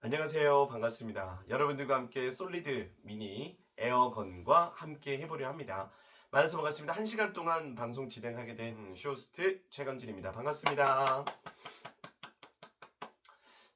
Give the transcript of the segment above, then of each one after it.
안녕하세요. 반갑습니다. 여러분들과 함께 솔리드 미니 에어건과 함께 해보려 합니다. 만나서 반갑습니다. 1시간 동안 방송 진행하게 된 쇼호스트 최건진입니다. 반갑습니다.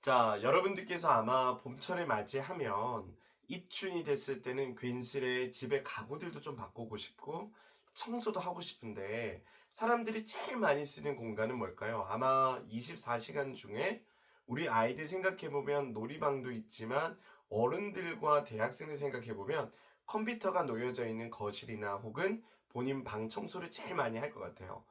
자, 여러분들께서 아마 봄철을 맞이하면 입춘이 됐을 때는 괜스레 집에 가구들도 좀 바꾸고 싶고 청소도 하고 싶은데 사람들이 제일 많이 쓰는 공간은 뭘까요? 아마 24시간 중에 우리 아이들 생각해보면 놀이방도 있지만 어른들과 대학생들 생각해보면 컴퓨터가 놓여져 있는 거실이나 혹은 본인 방 청소를 제일 많이 할 것 같아요.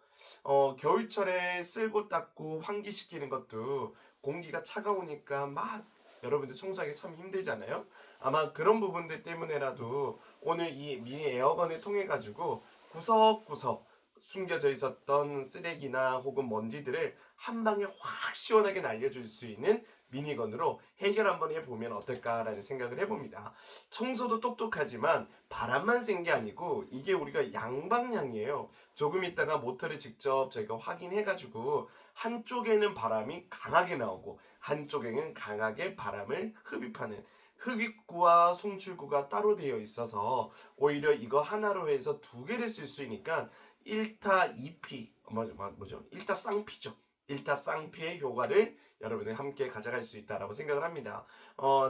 겨울철에 쓸고 닦고 환기시키는 것도 공기가 차가우니까 막 여러분들 청소하기 참 힘들잖아요. 아마 그런 부분들 때문에라도 오늘 이 미니 에어건을 통해 가지고 구석구석 숨겨져 있었던 쓰레기나 혹은 먼지들을 한 방에 확 시원하게 날려줄 수 있는 미니건으로 해결 한번 해보면 어떨까라는 생각을 해봅니다. 청소도 똑똑하지만 바람만 센 게 아니고 이게 우리가 양방향이에요. 조금 있다가 모터를 직접 저희가 확인해가지고 한쪽에는 바람이 강하게 나오고 한쪽에는 강하게 바람을 흡입하는 흡입구와 송출구가 따로 되어 있어서 오히려 이거 하나로 해서 두 개를 쓸 수 있으니까 1타 2피 뭐죠? 1타 쌍피죠. 1타 쌍피의 효과를 여러분들 함께 가져갈 수 있다라고 생각을 합니다.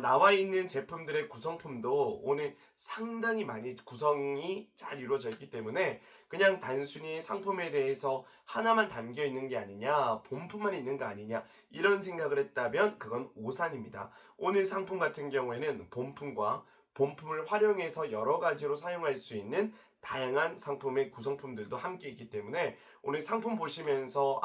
나와 있는 제품들의 구성품도 오늘 상당히 많이 구성이 잘 이루어져 있기 때문에 그냥 단순히 상품에 대해서 하나만 담겨 있는 게 아니냐, 본품만 있는 거 아니냐 이런 생각을 했다면 그건 오산입니다. 오늘 상품 같은 경우에는 본품과 본품을 활용해서 여러 가지로 사용할 수 있는 다양한 상품의 구성품들도 함께 있기 때문에 오늘 상품 보시면서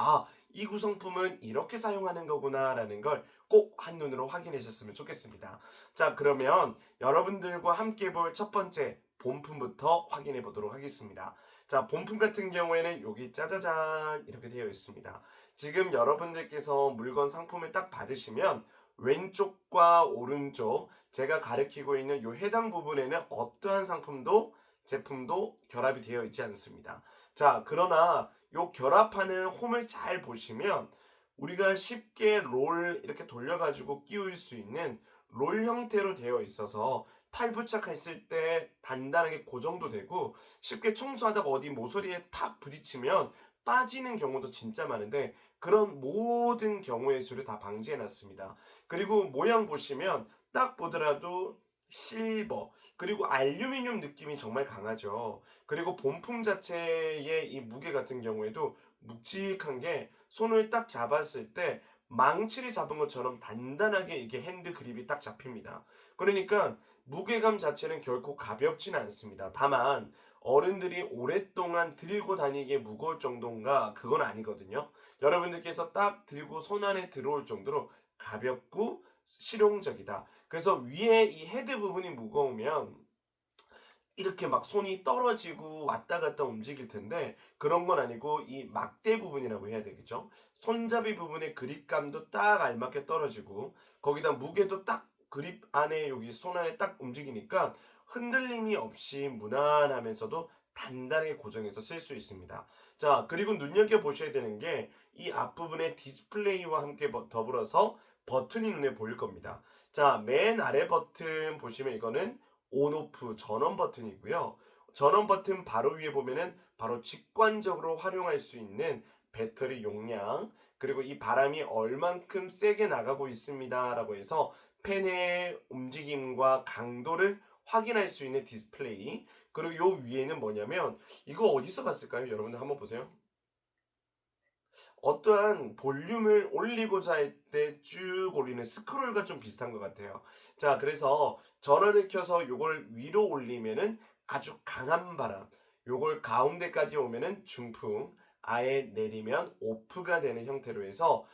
이 구성품은 이렇게 사용하는 거구나라는 걸 꼭 한눈으로 확인하셨으면 좋겠습니다. 자, 그러면 여러분들과 함께 볼 첫 번째 본품부터 확인해 보도록 하겠습니다. 자, 본품 같은 경우에는 여기 짜자잔 이렇게 되어 있습니다. 지금 여러분들께서 물건 상품을 딱 받으시면 왼쪽과 오른쪽 제가 가리키고 있는 이 해당 부분에는 어떠한 상품도 제품도 결합이 되어 있지 않습니다. 자, 그러나 요 결합하는 홈을 잘 보시면 우리가 쉽게 롤 이렇게 돌려가지고 끼울 수 있는 롤 형태로 되어 있어서 탈부착했을 때 단단하게 고정도 되고 쉽게 청소하다가 어디 모서리에 탁 부딪히면 빠지는 경우도 진짜 많은데 그런 모든 경우의 수를 다 방지해 놨습니다. 그리고 모양 보시면 딱 보더라도 실버 그리고 알루미늄 느낌이 정말 강하죠. 그리고 본품 자체의 이 무게 같은 경우에도 묵직한 게 손을 딱 잡았을 때 망치를 잡은 것처럼 단단하게 이게 핸드 그립이 딱 잡힙니다. 그러니까 무게감 자체는 결코 가볍지는 않습니다. 다만 어른들이 오랫동안 들고 다니기에 무거울 정도인가 그건 아니거든요. 여러분들께서 딱 들고 손 안에 들어올 정도로 가볍고 실용적이다. 그래서 위에 이 헤드 부분이 무거우면 이렇게 막 손이 떨어지고 왔다 갔다 움직일 텐데 그런 건 아니고 이 막대 부분이라고 해야 되겠죠. 손잡이 부분의 그립감도 딱 알맞게 떨어지고 거기다 무게도 딱 그립 안에 여기 손 안에 딱 움직이니까 흔들림이 없이 무난하면서도 단단하게 고정해서 쓸 수 있습니다. 자, 그리고 눈여겨보셔야 되는 게 이 앞부분의 디스플레이와 함께 더불어서 버튼이 눈에 보일 겁니다. 자, 맨 아래 버튼 보시면 이거는 온오프 전원 버튼이고요. 전원 버튼 바로 위에 보면은 바로 직관적으로 활용할 수 있는 배터리 용량 그리고 이 바람이 얼만큼 세게 나가고 있습니다라고 해서 팬의 움직임과 강도를 확인할 수 있는 디스플레이 그리고 요 위에는 뭐냐면 이거 어디서 봤을까요? 여러분들 한번 보세요. 어떠한 볼륨을 올리고자 할 때 쭉 올리는 스크롤과 좀 비슷한 것 같아요. 자, 그래서 전원을 켜서 요걸 위로 올리면은 아주 강한 바람, 요걸 가운데까지 오면은 중풍, 아예 내리면 오프가 되는 형태로 해서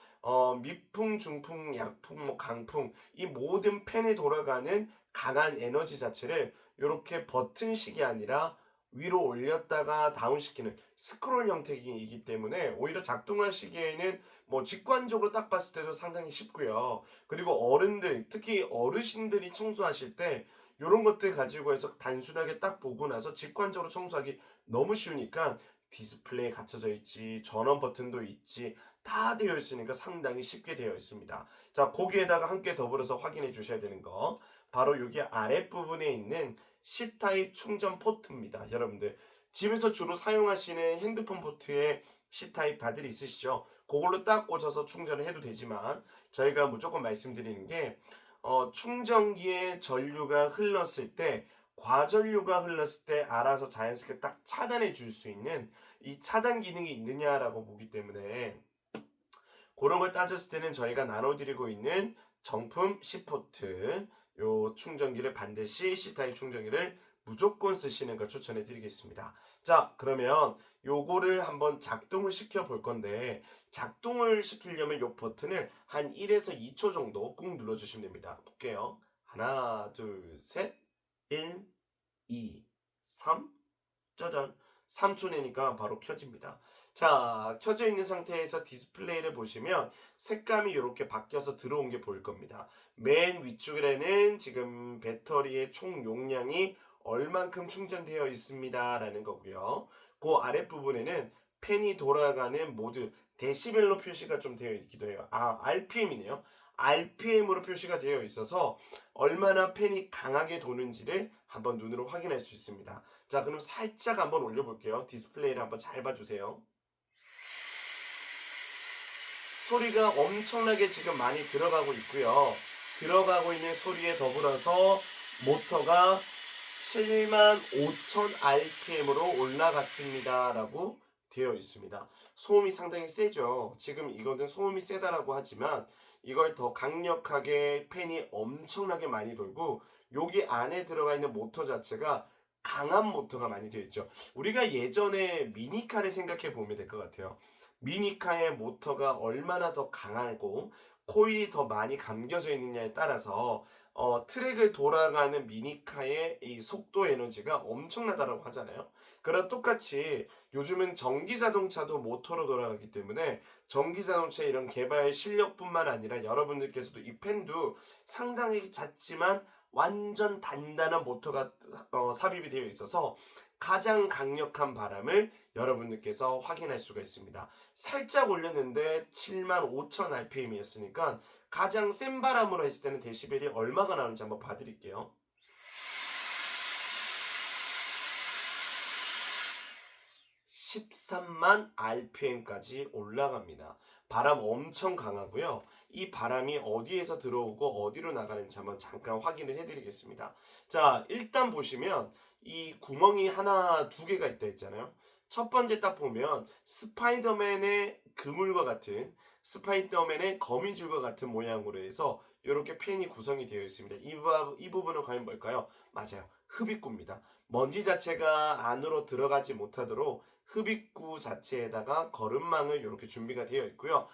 미풍, 중풍, 약풍, 뭐 강풍 이 모든 팬에 돌아가는 강한 에너지 자체를 이렇게 버튼식이 아니라 위로 올렸다가 다운시키는 스크롤 형태이기 때문에 오히려 작동하시기에는 뭐 직관적으로 딱 봤을 때도 상당히 쉽고요. 그리고 어른들, 특히 어르신들이 청소하실 때 이런 것들 가지고 해서 단순하게 딱 보고 나서 직관적으로 청소하기 너무 쉬우니까 디스플레이 갖춰져 있지, 전원 버튼도 있지, 다 되어 있으니까 상당히 쉽게 되어 있습니다. 자, 거기에다가 함께 더불어서 확인해 주셔야 되는 거 바로 여기 아랫부분에 있는 C타입 충전 포트입니다. 여러분들 집에서 주로 사용하시는 핸드폰 포트에 C타입 다들 있으시죠? 그걸로 딱 꽂아서 충전을 해도 되지만 저희가 무조건 말씀드리는 게 충전기에 전류가 흘렀을 때 과전류가 흘렀을 때 알아서 자연스럽게 딱 차단해 줄 수 있는 이 차단 기능이 있느냐라고 보기 때문에 그런 걸 따졌을 때는 저희가 나눠드리고 있는 정품 C포트 요 충전기를 반드시 C타입 충전기를 무조건 쓰시는 걸 추천해 드리겠습니다. 자, 그러면 요거를 한번 작동을 시켜 볼 건데 작동을 시키려면 요 버튼을 한 1에서 2초 정도 꾹 눌러 주시면 됩니다. 볼게요. 하나, 둘, 셋. 1, 2, 3. 짜잔. 3초 내니까 바로 켜집니다. 자, 켜져 있는 상태에서 디스플레이를 보시면 색감이 이렇게 바뀌어서 들어온 게 보일 겁니다. 맨 위쪽에는 지금 배터리의 총 용량이 얼만큼 충전되어 있습니다 라는 거고요. 그 아랫부분에는 팬이 돌아가는 모드 데시벨로 표시가 좀 되어 있기도 해요. RPM이네요. RPM으로 표시가 되어 있어서 얼마나 팬이 강하게 도는지를 한번 눈으로 확인할 수 있습니다. 자, 그럼 살짝 한번 올려볼게요. 디스플레이를 한번 잘 봐주세요. 소리가 엄청나게 지금 많이 들어가고 있고요. 들어가고 있는 소리에 더불어서 모터가 75,000 rpm으로 올라갔습니다 라고 되어 있습니다. 소음이 상당히 세죠. 지금 이거는 소음이 세다라고 하지만 이걸 더 강력하게 팬이 엄청나게 많이 돌고 여기 안에 들어가 있는 모터 자체가 강한 모터가 많이 되어 있죠. 우리가 예전에 미니카를 생각해 보면 될 것 같아요. 미니카의 모터가 얼마나 더 강하고 코일이 더 많이 감겨져 있느냐에 따라서 트랙을 돌아가는 미니카의 이 속도 에너지가 엄청나다라고 하잖아요. 그럼 똑같이 요즘은 전기 자동차도 모터로 돌아가기 때문에 전기 자동차 이런 개발 실력뿐만 아니라 여러분들께서도 이 팬도 상당히 작지만 완전 단단한 모터가 삽입이 되어 있어서 가장 강력한 바람을 여러분들께서 확인할 수가 있습니다. 살짝 올렸는데 75,000 rpm이었으니까 가장 센 바람으로 했을 때는 데시벨이 얼마가 나오는지 한번 봐드릴게요. 13만 rpm까지 올라갑니다. 바람 엄청 강하고요. 이 바람이 어디에서 들어오고 어디로 나가는지 한번 잠깐 확인을 해드리겠습니다. 자, 일단 보시면 이 구멍이 하나, 두 개가 있다 했잖아요. 첫 번째 딱 보면 스파이더맨의 그물과 같은 스파이더맨의 거미줄과 같은 모양으로 해서 이렇게 팬이 구성이 되어 있습니다. 이 부분은 과연 뭘까요? 맞아요. 흡입구입니다. 먼지 자체가 안으로 들어가지 못하도록 흡입구 자체에다가 거름망을 이렇게 준비가 되어 있고요.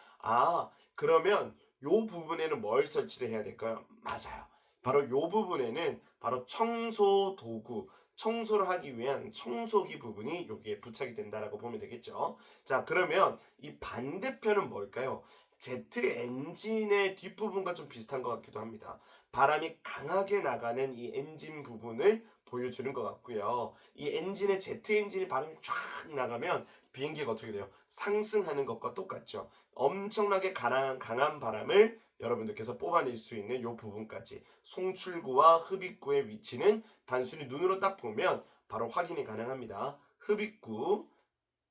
그러면 요 부분에는 뭘 설치를 해야 될까요? 맞아요. 바로 요 부분에는 바로 청소 도구, 청소를 하기 위한 청소기 부분이 여기에 부착이 된다라고 보면 되겠죠. 자, 그러면 이 반대편은 뭘까요? 제트 엔진의 뒷부분과 좀 비슷한 것 같기도 합니다. 바람이 강하게 나가는 이 엔진 부분을 보여주는 것 같고요. 이 엔진의 제트 엔진이 바람이 쫙 나가면 비행기가 어떻게 돼요? 상승하는 것과 똑같죠. 엄청나게 강한 바람을 여러분들께서 뽑아낼 수 있는 이 부분까지 송출구와 흡입구의 위치는 단순히 눈으로 딱 보면 바로 확인이 가능합니다. 흡입구,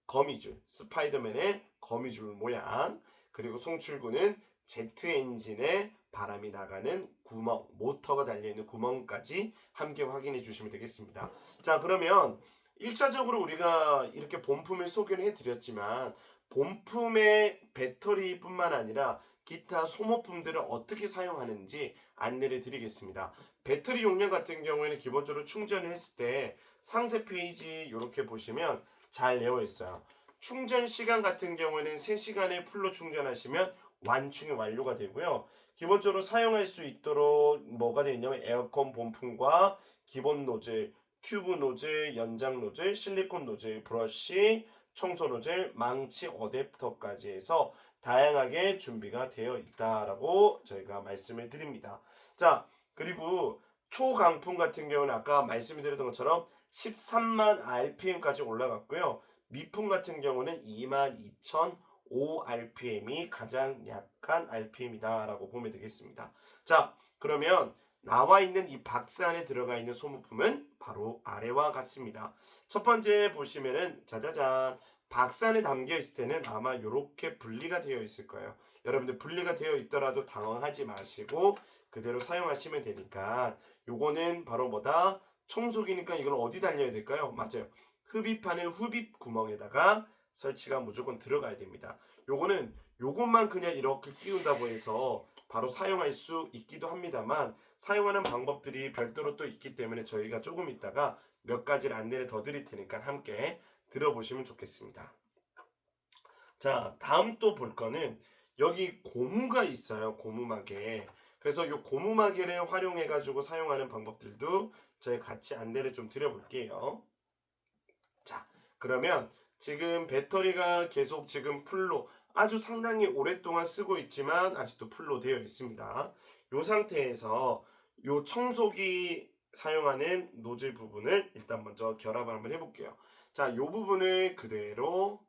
거미줄, 스파이더맨의 거미줄 모양, 그리고 송출구는 제트 엔진에 바람이 나가는 구멍, 모터가 달려있는 구멍까지 함께 확인해 주시면 되겠습니다. 자, 그러면 1차적으로 우리가 이렇게 본품을 소개를 해드렸지만 본품의 배터리뿐만 아니라 기타 소모품들을 어떻게 사용하는지 안내를 드리겠습니다. 배터리 용량 같은 경우에는 기본적으로 충전을 했을 때 상세 페이지 이렇게 보시면 잘 되어 있어요. 충전 시간 같은 경우에는 3시간에 풀로 충전하시면 완충이 완료가 되고요. 기본적으로 사용할 수 있도록 뭐가 되어 있냐면 에어컨 본품과 기본 노즐, 튜브 노즐, 연장 노즐, 실리콘 노즐, 브러쉬, 청소 노즐, 망치, 어댑터까지 해서 다양하게 준비가 되어 있다라고 저희가 말씀을 드립니다. 자, 그리고 초강풍 같은 경우는 아까 말씀드렸던 것처럼 13만 rpm까지 올라갔고요. 미풍 같은 경우는 22,500 5rpm이 가장 약한 rpm이다 라고 보면 되겠습니다. 자, 그러면 나와 있는 이 박스 안에 들어가 있는 소모품은 바로 아래와 같습니다. 첫 번째 보시면은 짜자잔, 박스 안에 담겨 있을 때는 아마 이렇게 분리가 되어 있을 거예요. 여러분들 분리가 되어 있더라도 당황하지 마시고 그대로 사용하시면 되니까, 요거는 바로 뭐다? 청소기니까 이걸 어디 달려야 될까요? 맞아요. 흡입하는 흡입 구멍에다가 설치가 무조건 들어가야 됩니다. 요거는 요것만 그냥 이렇게 끼운다고 해서 바로 사용할 수 있기도 합니다만, 사용하는 방법들이 별도로 또 있기 때문에 저희가 조금 있다가 몇 가지를 안내를 더 드릴 테니까 함께 들어보시면 좋겠습니다. 자, 다음 또 볼 거는 여기 고무가 있어요. 고무마개. 그래서 이 고무마개를 활용해 가지고 사용하는 방법들도 저희 같이 안내를 좀 드려볼게요. 자, 그러면 지금 배터리가 계속 지금 풀로 아주 상당히 오랫동안 쓰고 있지만 아직도 풀로 되어 있습니다. 이 상태에서 이 청소기 사용하는 노즐 부분을 일단 먼저 결합을 한번 해볼게요. 자, 이 부분을 그대로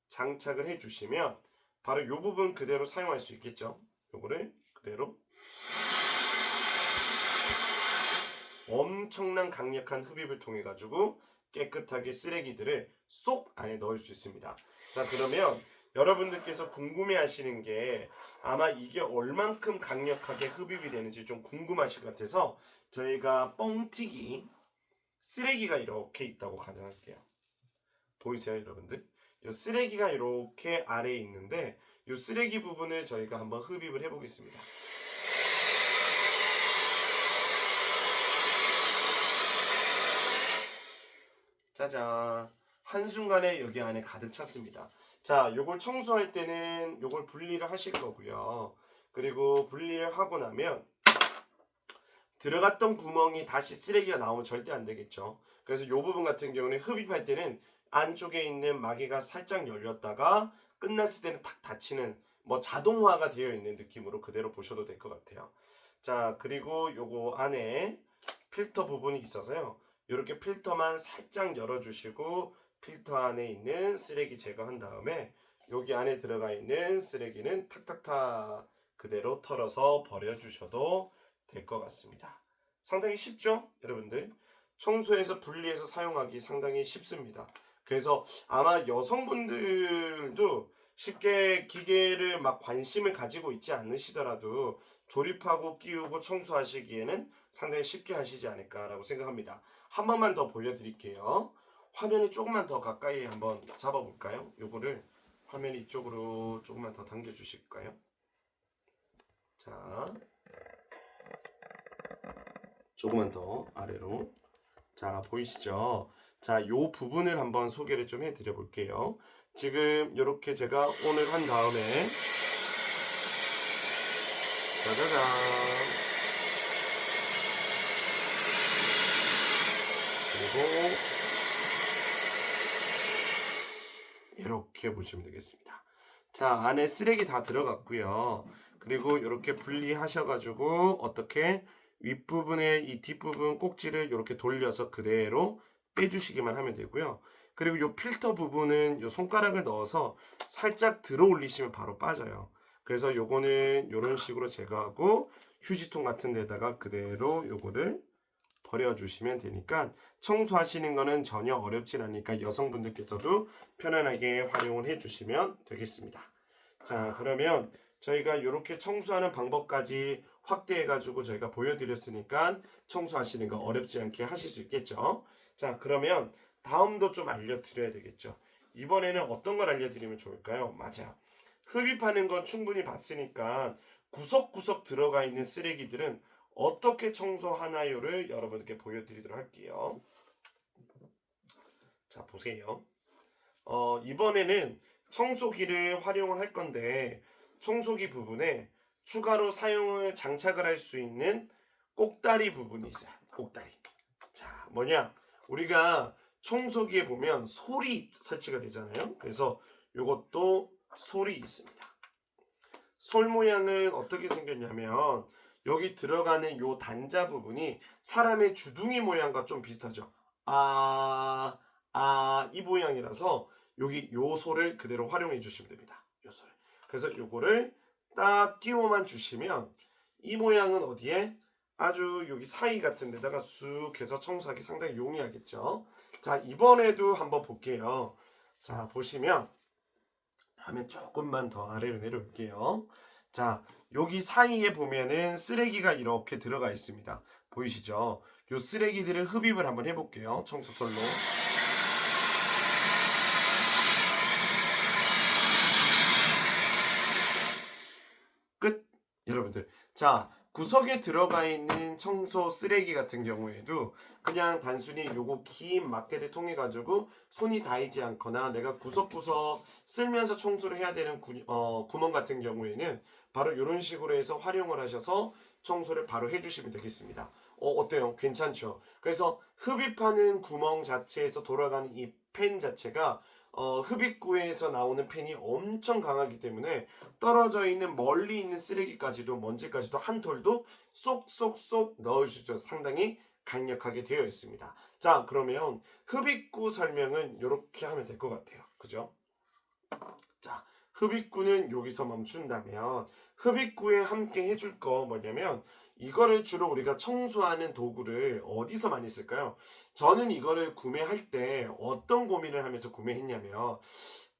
장착을 해주시면 바로 이 부분 그대로 사용할 수 있겠죠. 요거를 그대로 엄청난 강력한 흡입을 통해 가지고 깨끗하게 쓰레기들을 쏙 안에 넣을 수 있습니다. 자, 그러면 여러분들께서 궁금해 하시는 게 아마 이게 얼만큼 강력하게 흡입이 되는지 좀 궁금하실 것 같아서 저희가 뻥튀기 쓰레기가 이렇게 있다고 가정할게요. 보이세요, 여러분들? 이 쓰레기가 이렇게 아래에 있는데 이 쓰레기 부분을 저희가 한번 흡입을 해보겠습니다. 짜잔, 한순간에 여기 안에 가득 찼습니다. 자, 요걸 청소할 때는 요걸 분리를 하실 거고요. 그리고 분리를 하고 나면 들어갔던 구멍이 다시 쓰레기가 나오면 절대 안 되겠죠. 그래서 이 부분 같은 경우는 흡입할 때는 안쪽에 있는 마개가 살짝 열렸다가 끝났을 때는 탁 닫히는, 뭐 자동화가 되어 있는 느낌으로 그대로 보셔도 될 것 같아요. 자, 그리고 요거 안에 필터 부분이 있어서요. 이렇게 필터만 살짝 열어주시고 필터 안에 있는 쓰레기 제거한 다음에 여기 안에 들어가 있는 쓰레기는 탁탁탁 그대로 털어서 버려주셔도 될 것 같습니다. 상당히 쉽죠? 여러분들 청소해서 분리해서 사용하기 상당히 쉽습니다. 그래서 아마 여성분들도 쉽게 기계를 막 관심을 가지고 있지 않으시더라도 조립하고 끼우고 청소하시기에는 상당히 쉽게 하시지 않을까라고 생각합니다. 한 번만 더 보여드릴게요. 화면이 조금만 더 가까이 한번 잡아볼까요? 요거를 화면 이쪽으로 조금만 더 당겨주실까요? 자, 조금만 더 아래로. 자, 보이시죠? 자, 요 부분을 한번 소개를 좀 해드려 볼게요. 지금 이렇게 제가 오늘 한 다음에 짜자잔, 그리고 이렇게 보시면 되겠습니다. 자, 안에 쓰레기 다 들어갔고요. 그리고 이렇게 분리하셔가지고 어떻게 윗부분에 이 뒷부분 꼭지를 이렇게 돌려서 그대로 빼주시기만 하면 되고요. 그리고 이 필터 부분은 이 손가락을 넣어서 살짝 들어 올리시면 바로 빠져요. 그래서 요거는 이런 식으로 제거하고 휴지통 같은 데다가 그대로 요거를 버려주시면 되니까 청소하시는 거는 전혀 어렵진 않으니까 여성분들께서도 편안하게 활용을 해주시면 되겠습니다. 자, 그러면 저희가 이렇게 청소하는 방법까지 확대해가지고 저희가 보여드렸으니까 청소하시는 거 어렵지 않게 하실 수 있겠죠. 자, 그러면 다음도 좀 알려드려야 되겠죠. 이번에는 어떤 걸 알려드리면 좋을까요? 맞아요. 흡입하는 건 충분히 봤으니까 구석구석 들어가 있는 쓰레기들은 어떻게 청소하나요를 여러분께 보여드리도록 할게요. 자, 보세요. 이번에는 청소기를 활용을 할 건데 청소기 부분에 추가로 사용을 장착을 할 수 있는 꼭다리 부분이 있어요. 꼭다리. 자, 뭐냐? 우리가 청소기에 보면 솔이 설치가 되잖아요. 그래서 이것도 솔이 있습니다. 솔 모양은 어떻게 생겼냐면 여기 들어가는 요 단자 부분이 사람의 주둥이 모양과 좀 비슷하죠. 이 모양이라서 여기 요 솔을 그대로 활용해 주시면 됩니다. 요소를. 그래서 요거를 딱 끼워만 주시면 이 모양은 어디에? 아주 여기 사이 같은 데다가 쑥 해서 청소하기 상당히 용이하겠죠. 자, 이번에도 한번 볼게요. 자, 보시면 화면 조금만 더 아래로 내려올게요. 자, 여기 사이에 보면은 쓰레기가 이렇게 들어가 있습니다. 보이시죠? 요 쓰레기들을 흡입을 한번 해볼게요. 청소솔로. 끝. 여러분들. 자, 구석에 들어가 있는 청소 쓰레기 같은 경우에도 그냥 단순히 요거 긴 막대를 통해 가지고 손이 닿이지 않거나 내가 구석구석 쓸면서 청소를 해야 되는 구멍 같은 경우에는 바로 이런 식으로 해서 활용을 하셔서 청소를 바로 해주시면 되겠습니다. 어때요? 괜찮죠? 그래서 흡입하는 구멍 자체에서 돌아가는 이 팬 자체가 흡입구에서 나오는 팬이 엄청 강하기 때문에 떨어져 있는 멀리 있는 쓰레기까지도 먼지까지도 한 톨도 쏙쏙쏙 넣을 수 있죠. 상당히 강력하게 되어 있습니다. 자, 그러면 흡입구 설명은 이렇게 하면 될 것 같아요. 그죠? 자, 흡입구는 여기서 멈춘다면 흡입구에 함께 해줄 거 뭐냐면 이거를 주로 우리가 청소하는 도구를 어디서 많이 쓸까요? 저는 이거를 구매할 때 어떤 고민을 하면서 구매했냐면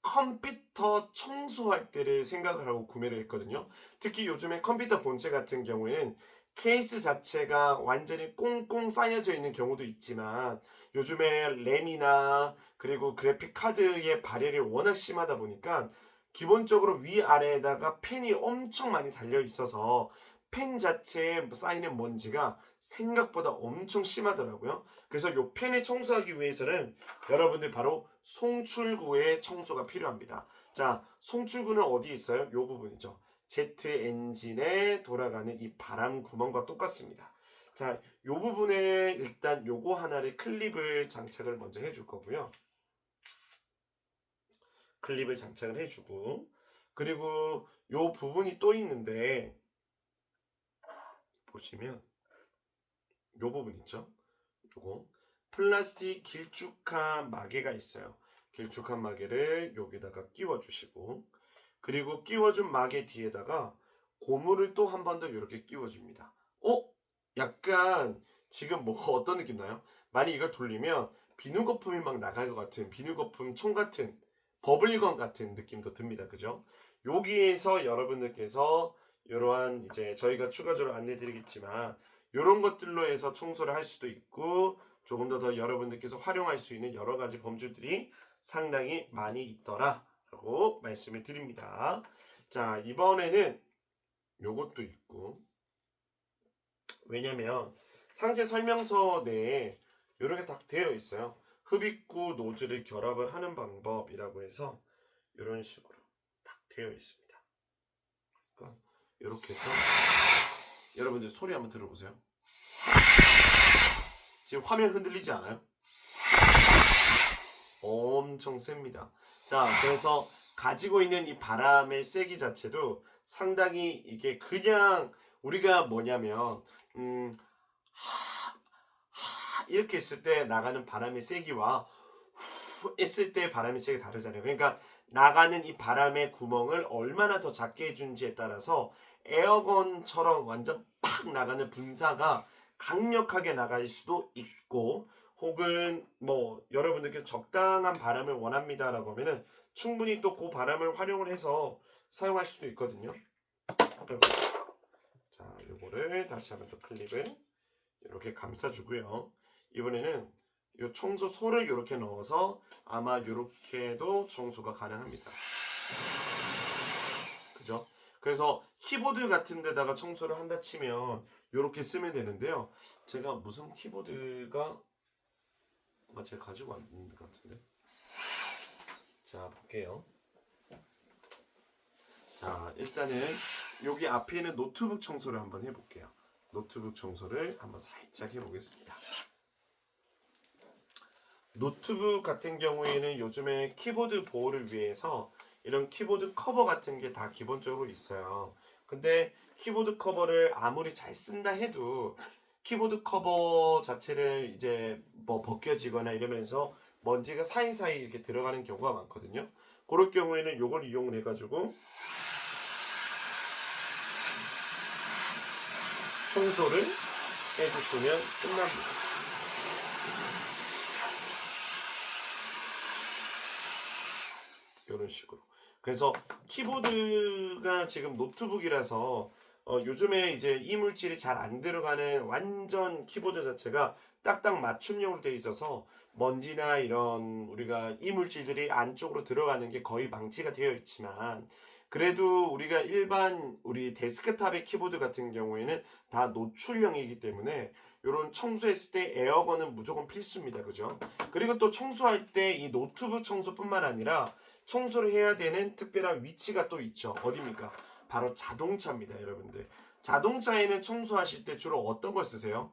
컴퓨터 청소할 때를 생각을 하고 구매를 했거든요. 특히 요즘에 컴퓨터 본체 같은 경우에는 케이스 자체가 완전히 꽁꽁 쌓여져 있는 경우도 있지만 요즘에 램이나 그리고 그래픽 카드의 발열이 워낙 심하다 보니까 기본적으로 위아래에다가 펜이 엄청 많이 달려 있어서 펜 자체에 쌓이는 먼지가 생각보다 엄청 심하더라고요. 그래서 이 펜을 청소하기 위해서는 여러분들 바로 송출구의 청소가 필요합니다. 자, 송출구는 어디 있어요? 이 부분이죠. 제트 엔진에 돌아가는 이 바람 구멍과 똑같습니다. 자, 이 부분에 일단 요거 하나를 클립을 장착을 먼저 해줄 거고요. 클립을 장착을 해주고 그리고 요 부분이 또 있는데 보시면 요 부분 있죠? 요거 플라스틱 길쭉한 마개가 있어요. 길쭉한 마개를 여기다가 끼워주시고 그리고 끼워준 마개 뒤에다가 고무를 또 한 번 더 이렇게 끼워줍니다. 약간 지금 뭐 어떤 느낌 나요? 만약 이걸 돌리면 비누 거품이 막 나갈 것 같은 비누 거품 총 같은 버블건 같은 느낌도 듭니다. 그죠? 여기에서 여러분들께서 이러한 이제 저희가 추가적으로 안내드리겠지만 이런 것들로 해서 청소를 할 수도 있고 조금 더 여러분들께서 활용할 수 있는 여러 가지 범주들이 상당히 많이 있더라라고 말씀을 드립니다. 자, 이번에는 요것도 있고 왜냐면 상세 설명서 내에 이렇게 딱 되어 있어요. 흡입구 노즐을 결합을 하는 방법이라고 해서 이런 식으로 딱 되어 있습니다. 그러니까 이렇게 해서 여러분들 소리 한번 들어보세요. 지금 화면 흔들리지 않아요? 엄청 셉니다. 자, 그래서 가지고 있는 이 바람의 세기 자체도 상당히 이게 그냥 우리가 뭐냐면 이렇게 했을 때 나가는 바람의 세기와 후 했을 때 바람의 세기가 다르잖아요. 그러니까 나가는 이 바람의 구멍을 얼마나 더 작게 해준지에 따라서 에어건처럼 완전 팍 나가는 분사가 강력하게 나갈 수도 있고 혹은 뭐 여러분들께 적당한 바람을 원합니다라고 하면은 충분히 또 그 바람을 활용을 해서 사용할 수도 있거든요. 자, 요거를 다시 한번 또 클립을 이렇게 감싸주고요. 이번에는 이 청소소를 이렇게 넣어서 아마 이렇게도 청소가 가능합니다. 그죠? 그래서 키보드 같은 데다가 청소를 한다 치면 이렇게 쓰면 되는데요. 제가 무슨 키보드가 제가 가지고 왔는 것 같은데. 자, 볼게요. 자, 일단은 여기 앞에 있는 노트북 청소를 한번 해볼게요. 노트북 청소를 한번 살짝 해보겠습니다. 노트북 같은 경우에는 요즘에 키보드 보호를 위해서 이런 키보드 커버 같은 게 다 기본적으로 있어요. 근데 키보드 커버를 아무리 잘 쓴다 해도 키보드 커버 자체를 이제 뭐 벗겨지거나 이러면서 먼지가 사이사이 이렇게 들어가는 경우가 많거든요. 그럴 경우에는 요걸 이용을 해가지고 청소를 해주시면 끝납니다. 이런 식으로. 그래서 키보드가 지금 노트북이라서 요즘에 이제 이물질이 잘 안 들어가는 완전 키보드 자체가 딱딱 맞춤형으로 되어 있어서 먼지나 이런 우리가 이물질들이 안쪽으로 들어가는 게 거의 방치가 되어 있지만, 그래도 우리가 일반 우리 데스크탑의 키보드 같은 경우에는 다 노출형이기 때문에 이런 청소했을 때 에어건은 무조건 필수입니다. 그죠? 그리고 또 청소할 때 이 노트북 청소뿐만 아니라 청소를 해야 되는 특별한 위치가 또 있죠. 어디입니까? 바로 자동차입니다, 여러분들. 자동차에는 청소하실 때 주로 어떤 걸 쓰세요?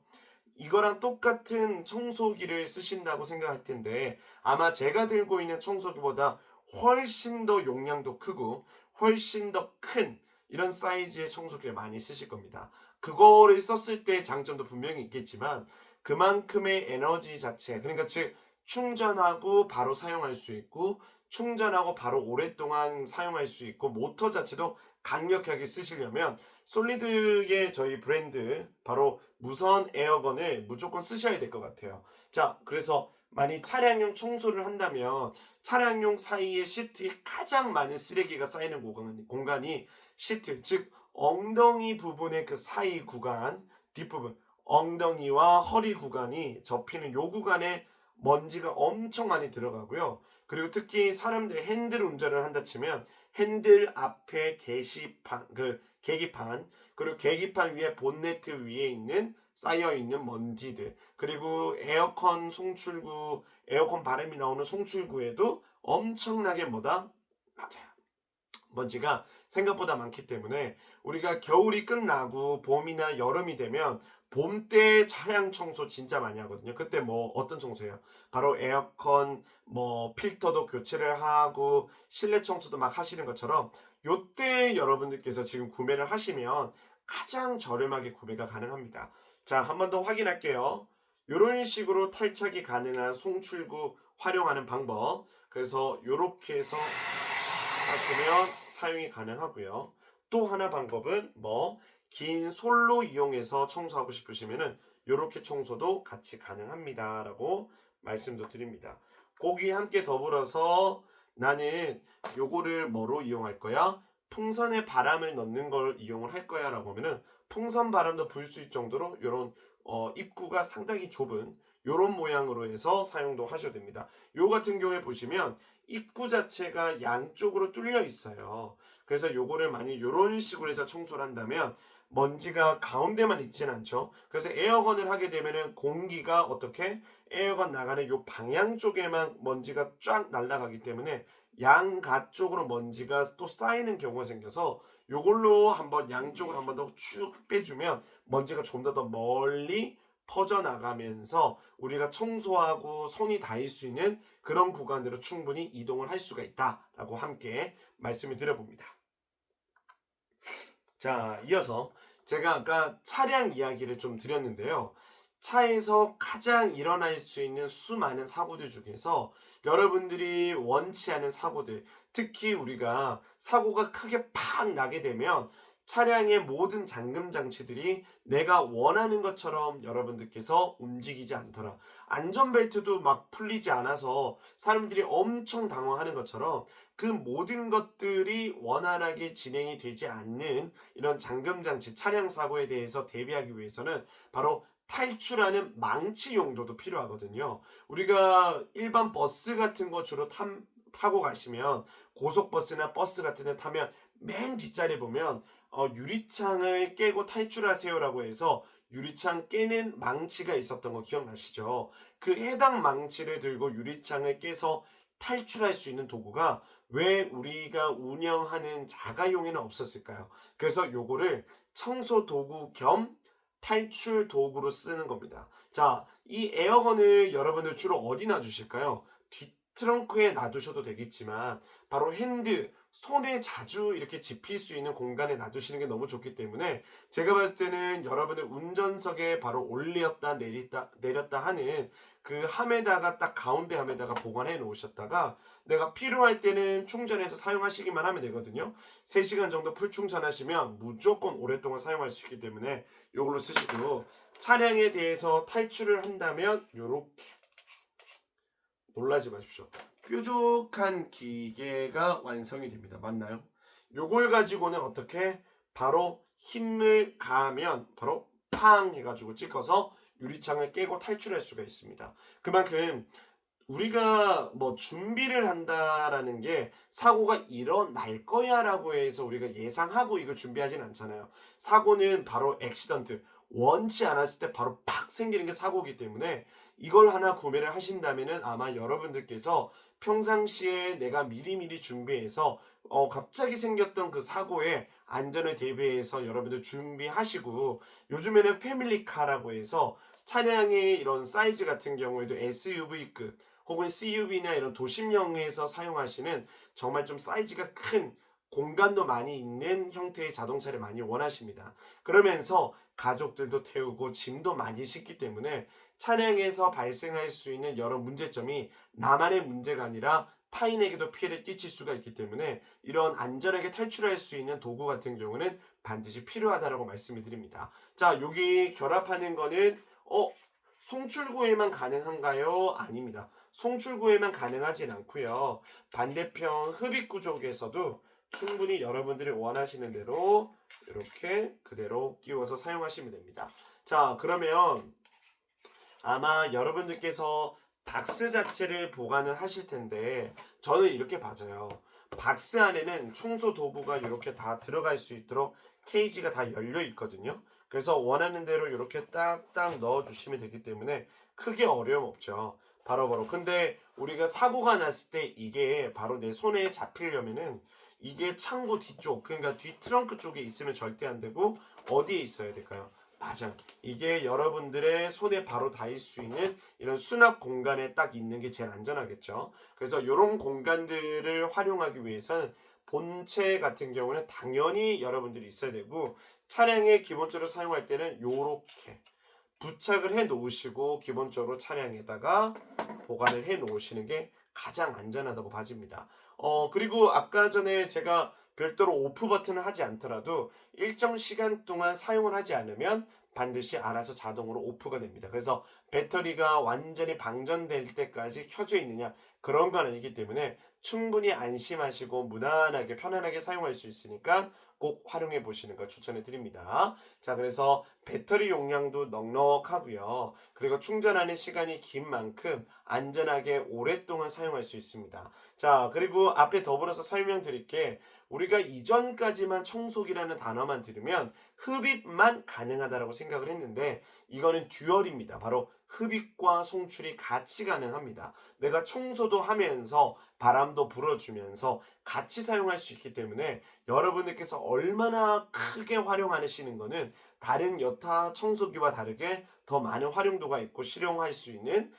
이거랑 똑같은 청소기를 쓰신다고 생각할 텐데, 아마 제가 들고 있는 청소기보다 훨씬 더 용량도 크고 훨씬 더 큰 이런 사이즈의 청소기를 많이 쓰실 겁니다. 그거를 썼을 때 장점도 분명히 있겠지만 그만큼의 에너지 자체, 그러니까 즉 충전하고 바로 사용할 수 있고 충전하고 바로 오랫동안 사용할 수 있고 모터 자체도 강력하게 쓰시려면 솔리드의 저희 브랜드 바로 무선 에어건을 무조건 쓰셔야 될 것 같아요. 자, 그래서 만약 차량용 청소를 한다면 차량용 사이의 시트에 가장 많은 쓰레기가 쌓이는 공간이 시트, 즉 엉덩이 부분의 그 사이 구간, 뒷부분, 엉덩이와 허리 구간이 접히는 요 구간에 먼지가 엄청 많이 들어가고요. 그리고 특히 사람들이 핸들 운전을 한다 치면 핸들 앞에 게시판, 계기판, 그리고 계기판 위에 본네트 위에 있는 쌓여 있는 먼지들, 그리고 에어컨 송출구, 에어컨 바람이 나오는 송출구에도 엄청나게 뭐다? 맞아요. 먼지가 생각보다 많기 때문에 우리가 겨울이 끝나고 봄이나 여름이 되면 봄 때 차량 청소 진짜 많이 하거든요. 그때 뭐 어떤 청소예요? 바로 에어컨 뭐 필터도 교체를 하고 실내 청소도 막 하시는 것처럼 요때 여러분들께서 지금 구매를 하시면 가장 저렴하게 구매가 가능합니다. 자, 한 번 더 확인할게요. 이런 식으로 탈착이 가능한 송출구 활용하는 방법. 그래서 이렇게 해서 하시면 사용이 가능하고요. 또 하나 방법은 긴 솔로 이용해서 청소하고 싶으시면은 이렇게 청소도 같이 가능합니다. 라고 말씀도 드립니다. 고기 함께 더불어서 나는 요거를 뭐로 이용할 거야? 풍선에 바람을 넣는 걸 이용을 할 거야 라고 하면은 풍선 바람도 불 수 있을 정도로 요런 입구가 상당히 좁은 요런 모양으로 해서 사용도 하셔도 됩니다. 요 같은 경우에 보시면 입구 자체가 양쪽으로 뚫려 있어요. 그래서 요거를 만약 요런 식으로 해서 청소를 한다면 먼지가 가운데만 있진 않죠. 그래서 에어건을 하게 되면은 공기가 어떻게 에어건 나가는 요 방향 쪽에만 먼지가 쫙 날아가기 때문에 양가 쪽으로 먼지가 또 쌓이는 경우가 생겨서 요걸로 한번 양쪽으로 한번 더 쭉 빼주면 먼지가 좀 더 멀리 퍼져나가면서 우리가 청소하고 손이 닿을 수 있는 그런 구간으로 충분히 이동을 할 수가 있다라고 함께 말씀을 드려봅니다. 자, 이어서 제가 아까 차량 이야기를 좀 드렸는데요. 차에서 가장 일어날 수 있는 수많은 사고들 중에서 여러분들이 원치 않은 사고들, 특히 우리가 사고가 크게 팍 나게 되면 차량의 모든 잠금 장치들이 내가 원하는 것처럼 여러분들께서 움직이지 않더라. 안전벨트도 막 풀리지 않아서 사람들이 엄청 당황하는 것처럼 그 모든 것들이 원활하게 진행이 되지 않는 이런 잠금 장치, 차량 사고에 대해서 대비하기 위해서는 바로 탈출하는 망치 용도도 필요하거든요. 우리가 일반 버스 같은 거 주로 타고 가시면 고속버스나 버스 같은 데 타면 맨 뒷자리에 보면 유리창을 깨고 탈출하세요라고 해서 유리창 깨는 망치가 있었던 거 기억나시죠? 그 해당 망치를 들고 유리창을 깨서 탈출할 수 있는 도구가 왜 우리가 운영하는 자가용에는 없었을까요? 그래서 요거를 청소 도구 겸 탈출 도구로 쓰는 겁니다. 자, 이 에어건을 여러분들 주로 어디 놔두실까요? 뒷 트렁크에 놔두셔도 되겠지만 바로 핸드, 손에 자주 이렇게 집힐 수 있는 공간에 놔두시는 게 너무 좋기 때문에 제가 봤을 때는 여러분의 운전석에 바로 올렸다 내렸다 하는 그 함에다가 딱 가운데 함에다가 보관해 놓으셨다가 내가 필요할 때는 충전해서 사용하시기만 하면 되거든요. 3시간 정도 풀 충전하시면 무조건 오랫동안 사용할 수 있기 때문에 이걸로 쓰시고, 차량에 대해서 탈출을 한다면 요렇게 놀라지 마십시오. 뾰족한 기계가 완성이 됩니다. 맞나요? 요걸 가지고는 어떻게 바로 힘을 가하면 바로 팡 해가지고 찍어서 유리창을 깨고 탈출할 수가 있습니다. 그만큼 우리가 뭐 준비를 한다라는 게 사고가 일어날 거야 라고 해서 우리가 예상하고 이걸 준비하진 않잖아요. 사고는 바로 액시던트, 원치 않았을 때 바로 팍 생기는 게 사고이기 때문에 이걸 하나 구매를 하신다면은 아마 여러분들께서 평상시에 내가 미리미리 준비해서 갑자기 생겼던 그 사고에 안전에 대비해서 여러분들 준비하시고, 요즘에는 패밀리카라고 해서 차량의 이런 사이즈 같은 경우에도 SUV급 혹은 CUV나 이런 도심형에서 사용하시는 정말 좀 사이즈가 큰, 공간도 많이 있는 형태의 자동차를 많이 원하십니다. 그러면서 가족들도 태우고 짐도 많이 싣기 때문에 차량에서 발생할 수 있는 여러 문제점이 나만의 문제가 아니라 타인에게도 피해를 끼칠 수가 있기 때문에 이런 안전하게 탈출할 수 있는 도구 같은 경우는 반드시 필요하다라고 말씀을 드립니다. 자, 여기 결합하는 거는 송출구에만 가능한가요? 아닙니다. 송출구에만 가능하진 않고요. 반대편 흡입구 쪽에서도 충분히 여러분들이 원하시는 대로 이렇게 그대로 끼워서 사용하시면 됩니다. 자, 그러면 아마 여러분들께서 박스 자체를 보관을 하실 텐데 저는 이렇게 봐져요. 박스 안에는 청소 도구가 이렇게 다 들어갈 수 있도록 케이지가 다 열려 있거든요. 그래서 원하는 대로 이렇게 딱딱 넣어 주시면 되기 때문에 크게 어려움 없죠. 바로바로. 근데 우리가 사고가 났을 때 이게 바로 내 손에 잡히려면은 이게 창고 뒤쪽, 그러니까 뒤 트렁크 쪽에 있으면 절대 안 되고 어디에 있어야 될까요? 맞아요. 이게 여러분들의 손에 바로 닿을 수 있는 이런 수납 공간에 딱 있는 게 제일 안전하겠죠. 그래서 이런 공간들을 활용하기 위해서는 본체 같은 경우는 당연히 여러분들이 있어야 되고, 차량에 기본적으로 사용할 때는 요렇게 부착을 해 놓으시고 기본적으로 차량에다가 보관을 해 놓으시는 게 가장 안전하다고 봐집니다. 그리고 아까 전에 제가 별도로 오프 버튼을 하지 않더라도 일정 시간 동안 사용을 하지 않으면 반드시 알아서 자동으로 오프가 됩니다. 그래서 배터리가 완전히 방전될 때까지 켜져 있느냐, 그런 건 아니기 때문에 충분히 안심하시고 무난하게 편안하게 사용할 수 있으니까 꼭 활용해 보시는 걸 추천해 드립니다. 자, 그래서 배터리 용량도 넉넉하고요. 그리고 충전하는 시간이 긴 만큼 안전하게 오랫동안 사용할 수 있습니다. 자, 그리고 앞에 더불어서 설명드릴게, 우리가 이전까지만 청소기라는 단어만 들으면 흡입만 가능하다라고 생각을 했는데 이거는 듀얼입니다. 바로 흡입과 송출이 같이 가능합니다. 내가 청소도 하면서 바람도 불어주면서 같이 사용할 수 있기 때문에 여러분들께서 얼마나 크게 활용하시는 거는 다른 여타 청소기와 다르게 더 많은 활용도가 있고 실용할 수 있는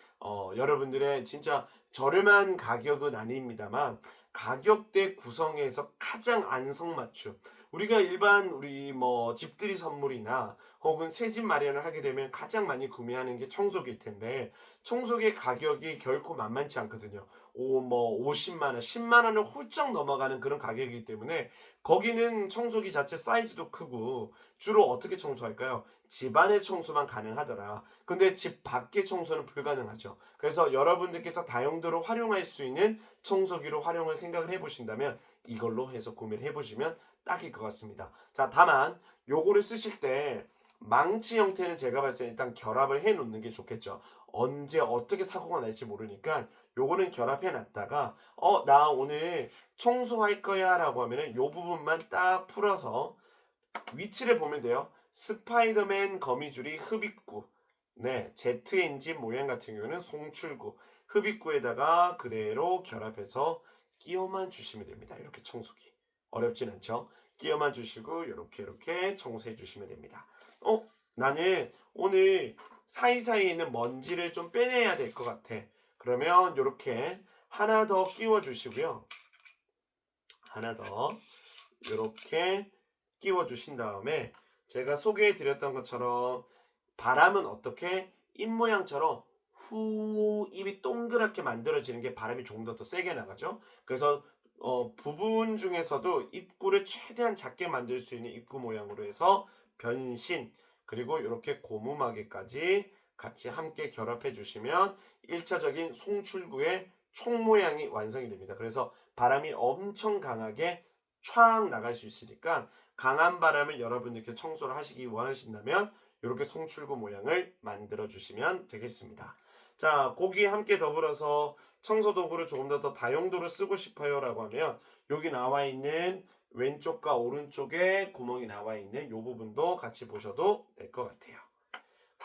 여러분들의 진짜 저렴한 가격은 아닙니다만 가격대 구성에서 가장 안성맞춤, 우리가 일반 우리 뭐 집들이 선물이나 혹은 새 집 마련을 하게 되면 가장 많이 구매하는 게 청소기일 텐데 청소기 가격이 결코 만만치 않거든요. 뭐 50만 원, 10만 원을 훌쩍 넘어가는 그런 가격이기 때문에 거기는 청소기 자체 사이즈도 크고 주로 어떻게 청소할까요? 집안의 청소만 가능하더라. 근데 집 밖의 청소는 불가능하죠. 그래서 여러분들께서 다용도로 활용할 수 있는 청소기로 활용을 생각을 해보신다면 이걸로 해서 구매를 해보시면 딱일 것 같습니다. 자, 다만 요거를 쓰실 때 망치 형태는 제가 봤을 때 일단 결합을 해 놓는 게 좋겠죠. 언제 어떻게 사고가 날지 모르니까 요거는 결합해 놨다가 나 오늘 청소할 거야 라고 하면은 요 부분만 딱 풀어서 위치를 보면 돼요. 스파이더맨 거미줄이 흡입구, 네, Z 엔진 모양 같은 경우는 송출구, 흡입구에다가 그대로 결합해서 끼워만 주시면 됩니다. 이렇게 청소기 어렵진 않죠. 끼워만 주시고 이렇게 청소해 주시면 됩니다. 나는 오늘 사이사이에 있는 먼지를 좀 빼내야 될 것 같아. 그러면 이렇게 하나 더 끼워 주시고요. 하나 더 이렇게 끼워 주신 다음에 제가 소개해 드렸던 것처럼 바람은 어떻게 입 모양처럼 후 입이 동그랗게 만들어지는 게 바람이 조금 더 세게 나가죠. 그래서 부분 중에서도 입구를 최대한 작게 만들 수 있는 입구 모양으로 해서 변신 그리고 이렇게 고무마개까지 같이 함께 결합해 주시면 1차적인 송출구의 총 모양이 완성이 됩니다. 그래서 바람이 엄청 강하게 촥 나갈 수 있으니까 강한 바람을 여러분들께 청소를 하시기 원하신다면 이렇게 송출구 모양을 만들어 주시면 되겠습니다. 자, 고기 함께 더불어서 청소 도구를 조금 더 다용도로 쓰고 싶어요 라고 하면 여기 나와 있는 왼쪽과 오른쪽에 구멍이 나와 있는 이 부분도 같이 보셔도 될 것 같아요.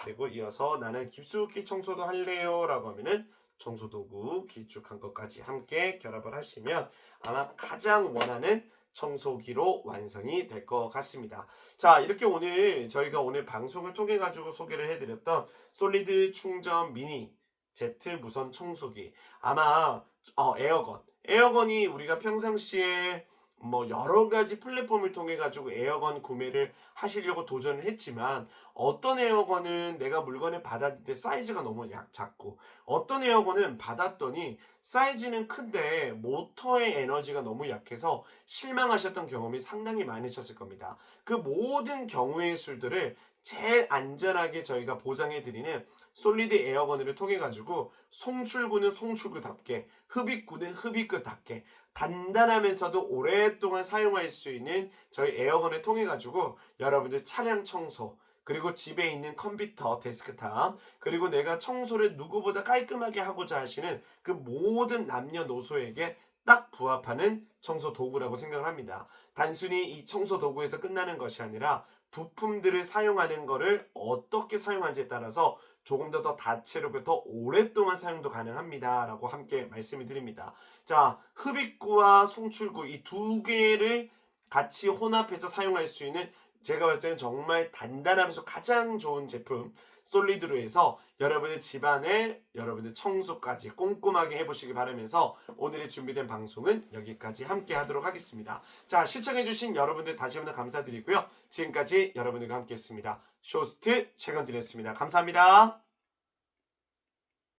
그리고 이어서 나는 깊숙이 청소도 할래요 라고 하면은 청소도구 길쭉한 것까지 함께 결합을 하시면 아마 가장 원하는 청소기로 완성이 될 것 같습니다. 자, 이렇게 오늘 저희가 오늘 방송을 통해 가지고 소개를 해드렸던 솔리드 충전 미니 Z 무선 청소기 아마 에어건이 우리가 평상시에 뭐 여러 가지 플랫폼을 통해 가지고 에어건 구매를 하시려고 도전을 했지만 어떤 에어건은 내가 물건을 받았는데 사이즈가 너무 작고 어떤 에어건은 받았더니 사이즈는 큰데 모터의 에너지가 너무 약해서 실망하셨던 경험이 상당히 많으셨을 겁니다. 그 모든 경우의 수들을 제일 안전하게 저희가 보장해 드리는 솔리드 에어건을 통해 가지고 송출구는 송출구답게 흡입구는 흡입구답게 단단하면서도 오랫동안 사용할 수 있는 저희 에어건을 통해 가지고 여러분들 차량 청소 그리고 집에 있는 컴퓨터 데스크탑 그리고 내가 청소를 누구보다 깔끔하게 하고자 하시는 그 모든 남녀노소에게 딱 부합하는 청소 도구라고 생각을 합니다. 단순히 이 청소 도구에서 끝나는 것이 아니라 부품들을 사용하는 것을 어떻게 사용하는지에 따라서 조금 더 다채롭게 더 오랫동안 사용도 가능합니다 라고 함께 말씀을 드립니다. 자, 흡입구와 송출구 이 두 개를 같이 혼합해서 사용할 수 있는 제가 볼 때는 정말 단단하면서 가장 좋은 제품 솔리드로 해서 여러분의 집안에 여러분의 청소까지 꼼꼼하게 해보시기 바라면서 오늘의 준비된 방송은 여기까지 함께 하도록 하겠습니다. 자, 시청해주신 여러분들 다시 한번 감사드리고요. 지금까지 여러분들과 함께 했습니다. 쇼스트 최건진이었습니다. 감사합니다.